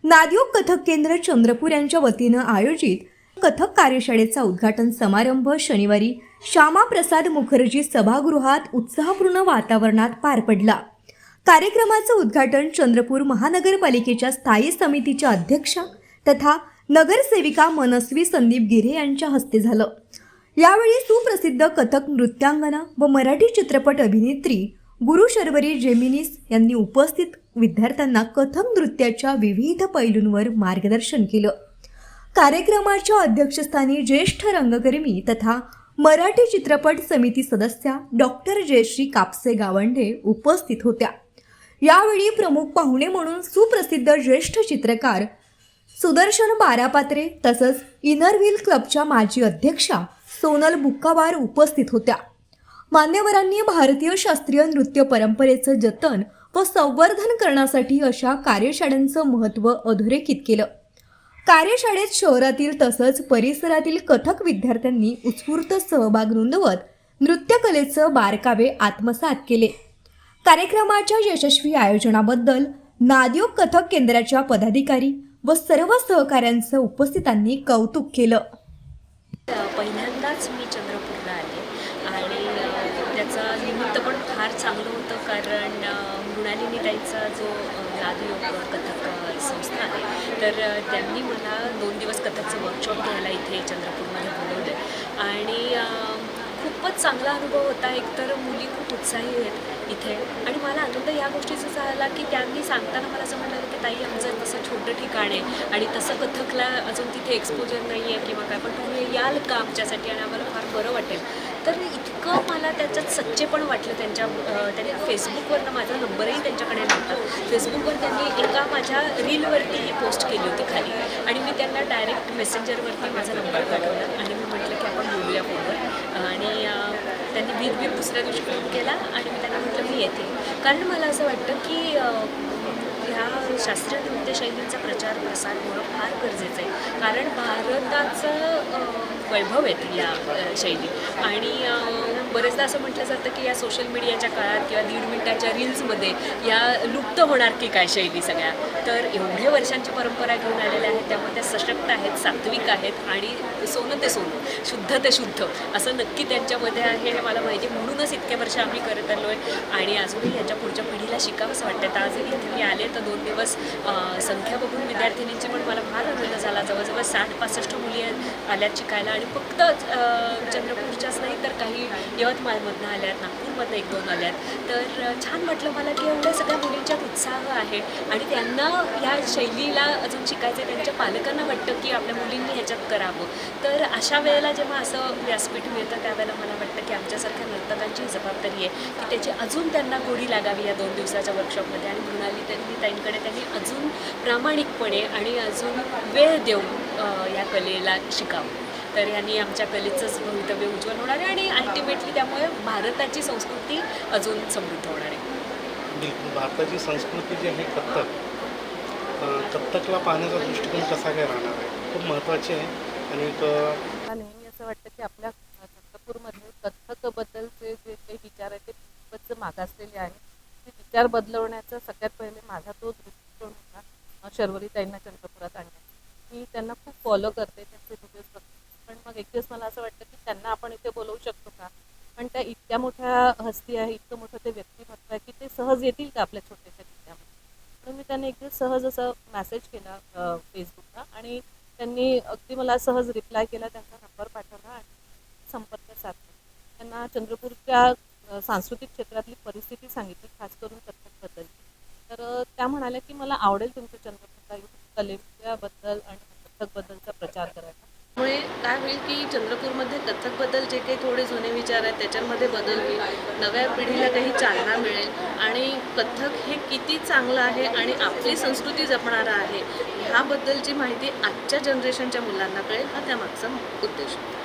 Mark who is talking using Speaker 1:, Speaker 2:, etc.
Speaker 1: नादयोग कथक केंद्र चंद्रपूर यांच्या वतीनं आयोजित कथक कार्यशाळेचा उद्घाटन समारंभ शनिवारी श्यामाप्रसाद मुखर्जी सभागृहात उत्साहपूर्ण वातावरणात पार पडला। कार्यक्रमाचं उद्घाटन चंद्रपूर महानगरपालिकेच्या स्थायी समितीच्या अध्यक्षा तथा नगरसेविका मनस्वी संदीप गिरे यांच्या हस्ते झालं। यावेळी सुप्रसिद्ध कथक नृत्यांगना व मराठी चित्रपट अभिनेत्री गुरु शर्वरी जेमिनीस यांनी उपस्थित विद्यार्थ्यांना कथक नृत्याच्या विविध पैलूंवर मार्गदर्शन केलं। कार्यक्रमाच्या अध्यक्षस्थानी ज्येष्ठ रंगकर्मी तथा मराठी चित्रपट समिती सदस्या डॉक्टर जयश्री कापसे गावंडे उपस्थित होत्या। यावेळी प्रमुख पाहुणे म्हणून सुप्रसिद्ध ज्येष्ठ चित्रकार सुदर्शन बारापात्रे तसंच इनर व्हील क्लबच्या माजी अध्यक्षा सोनल बुक्कावार उपस्थित होत्या। मान्यवरांनी भारतीय शास्त्रीय नृत्य परंपरेचं जतन व संवर्धन करण्यासाठी अशा कार्यशाळांचं महत्त्व अधोरेखित केलं। कार्यशाळेत शहरातील तसंच परिसरातील कथक विद्यार्थ्यांनी उत्स्फूर्त सहभाग नोंदवत नृत्यकलेचं बारकावे आत्मसात केले। कार्यक्रमाच्या यशस्वी आयोजनाबद्दल नादयोग कथक केंद्राच्या पदाधिकारी व सर्व सहकाऱ्यांचं उपस्थितांनी कौतुक केलं।
Speaker 2: पहिल्यांदाच मी चंद्रपूरला आले आणि त्याचा निमित्त पण फार चांगलं होतं, कारण मृणालिनी ताईचा जो नादयोग कथक संस्था आहे तर त्यांनी मला 2 दिवस कथकचं वर्कशॉप घ्यायला इथे चंद्रपूरमध्ये बोलवलं आणि खूपच चांगला अनुभव होता। एकतर मुली खूप उत्साही आहेत इथे आणि मला आनंद या गोष्टीचा झाला की त्यांनी सांगताना मला असं म्हणालं की ताई आमचं तसं छोटं ठिकाण आहे आणि तसं कथकला अजून तिथे एक्सपोजर नाही आहे किंवा काय, पण तुम्ही याल का आमच्यासाठी आणि आम्हाला फार बरं वाटेल। तर इतकं मला त्याच्यात सच्चेपण वाटलं। त्यांनी फेसबुकवरनं माझा नंबरही त्यांच्याकडे नव्हता, फेसबुकवर त्यांनी एका माझ्या रीलवरती ही पोस्ट केली होती खाली आणि मी त्यांना डायरेक्ट मेसेंजरवरती माझा नंबर पाठवला आणि मी म्हटलं की आपण बोलूया फोनवर आणि त्यांनी भीत दुसऱ्या दिवशी फोन केला आणि मी त्यांना म्हटलं मी येते, कारण मला असं वाटतं की ह्या शास्त्रीय नृत्यशैलींचा प्रचार प्रसार होणं फार गरजेचं आहे, कारण भारताचं वैभव आहे या शैली आणि बरेचदा असं म्हटलं जातं की या सोशल मीडियाच्या काळात किंवा 1.5 मिनिटाच्या रील्समध्ये या लुप्त होणार की काय शैली सगळ्या। तर एवढ्या वर्षांची परंपरा घेऊन आलेल्या आहेत, त्यामुळे त्या सशक्त आहेत, सात्विक आहेत आणि सोनं ते सोनं, शुद्ध ते शुद्ध असं नक्की त्यांच्यामध्ये आहे हे मला माहिती, म्हणूनच इतक्या वर्ष आम्ही करत आलो आहे आणि अजूनही ह्याच्या पुढच्या पिढीला शिकावंसं वाटतं। तर आजही इथे मी आले तर 2 दिवस संख्या बघून विद्यार्थिनींची पण मला फार आनंद झाला। जवळजवळ 60-65 मुली आल्यात शिकायला आणि फक्त चंद्रपूरच्याच नाही तर काही यवतमाळमधनं आल्यात, नागपूरमधनं 1-2 आल्यात। तर छान वाटलं मला की एवढ्या सगळ्या मुलींच्यात उत्साह आहे आणि त्यांना ह्या शैलीला अजून शिकायचं, त्यांच्या पालकांना वाटतं की आपल्या मुलींनी ह्याच्यात करावं। तर अशा वेळेला जेव्हा असं व्यासपीठ मिळतं त्यावेळेला मला वाटतं की आमच्यासारख्या नर्तकांची जबाबदारी आहे की त्याची अजून त्यांना गोडी लागावी या 2 दिवसाच्या वर्कशॉपमध्ये आणि मृणाली ताईंकडे त्यांनी अजून प्रामाणिकपणे आणि अजून वेळ देऊन या कलेला शिकावं। तर यांनी आमच्या कलेचंच भवितव्य उज्ज्वल होणार आहे आणि अल्टिमेटली त्यामुळे भारताची संस्कृती अजून समृद्ध होणार आहे।
Speaker 3: बिलकुल, भारताची संस्कृती जी आहे कथ्थकला पाहण्याचा दृष्टिकोन कसा काय राहणार आहे खूप महत्त्वाचे आहे आणि
Speaker 4: नेहमी असं वाटतं की आपल्या चंद्रपूरमध्ये कथ्थकबद्दलचे जे काही विचार आहेत ते खूपच मागासलेले आहेत। ते विचार बदलवण्याचा सगळ्यात पहिले माझा तो दृष्टिकोन होता शर्वरी ताईंना चंद्रपुरात आणण्याचा। मी त्यांना खूप फॉलो करते, त्यांचे व्हिडिओज बघते, पण मग एक दिवस मला असं वाटतं की त्यांना आपण इथे बोलवू शकतो का, पण त्या इतक्या मोठ्या हस्ती आहे, इतकं मोठं ते व्यक्तिमत्व आहे की ते सहज येतील का आपल्या छोट्याशा जिल्ह्यामध्ये। तर मी त्यांना एक दिवस सहज असं मेसेज केला फेसबुकला आणि त्यांनी अगदी मला सहज रिप्लाय केला, त्यांचा नंबर पाठवला आणि संपर्क साधला। त्यांना चंद्रपूरच्या सांस्कृतिक क्षेत्रातली परिस्थिती सांगितली, खास करून कथकबद्दल। तर त्या म्हणाल्या की मला आवडेल तुमच्या चंद्रपूरच्या कलेबद्दल आणि कथकबद्दलचा प्रचार करायला।
Speaker 5: त्यामुळे काय होईल की चंद्रपूरमध्ये कथकबद्दल जे काही थोडे जुने विचार आहेत त्याच्यामध्ये बदल होईल, नव्या पिढीला काही चालना मिळेल आणि कथक हे किती चांगलं आहे आणि आपली संस्कृती जपणारा आहे ह्याबद्दलची माहिती आजच्या जनरेशनच्या मुलांना कळेल, हा त्यामागचा उद्देश आहे।